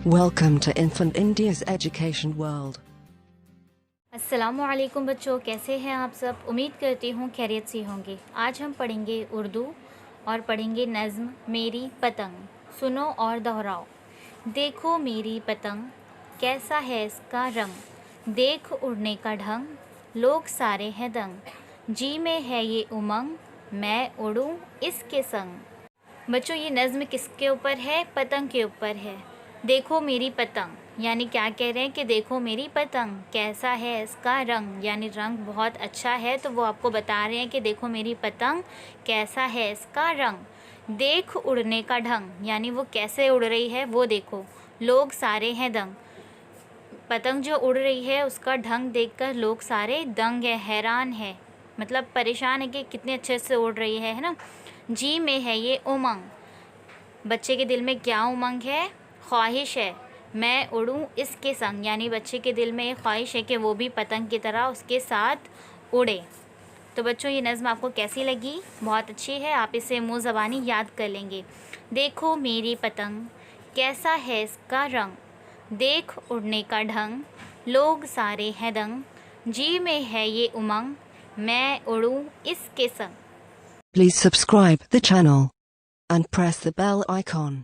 Welcome to Infant India's Education World. अस्सलामुअलैकुम बच्चों, कैसे हैं आप सब। उम्मीद करती हूँ खैरियत से होंगे। आज हम पढ़ेंगे उर्दू और पढ़ेंगे नज़्म मेरी पतंग। सुनो और दोहराओ। देखो मेरी पतंग कैसा है इसका रंग, देख उड़ने का ढंग, लोग सारे हैं दंग, जी में है ये उमंग, मैं उड़ूँ इसके संग। बच्चों, ये नज़्म किसके ऊपर है? पतंग के ऊपर है। देखो मेरी पतंग यानी क्या कह रहे हैं कि देखो मेरी पतंग कैसा है इसका रंग, यानी रंग बहुत अच्छा है। तो वो आपको बता रहे हैं कि देखो मेरी पतंग कैसा है इसका रंग। देख उड़ने का ढंग यानी वो कैसे उड़ रही है वो देखो। लोग सारे हैं दंग, पतंग जो उड़ रही है उसका ढंग देखकर लोग सारे दंग है, हैरान है, मतलब परेशान है कि कितने अच्छे से उड़ रही है ना। जी में है ये उमंग, बच्चे के दिल में क्या उमंग है? ख्वाहिश है। मैं उड़ूँ इसके संग यानी बच्चे के दिल में ये ख्वाहिश है कि वो भी पतंग की तरह उसके साथ उड़े। तो बच्चों, ये नज़्म आपको कैसी लगी? बहुत अच्छी है, आप इसे मुँह ज़बानी याद कर लेंगे। देखो मेरी पतंग कैसा है इसका रंग, देख उड़ने का ढंग, लोग सारे हैं दंग, जी में है ये उमंग, मैं उड़ूँ इसके संग। Please subscribe the channel and press the bell icon.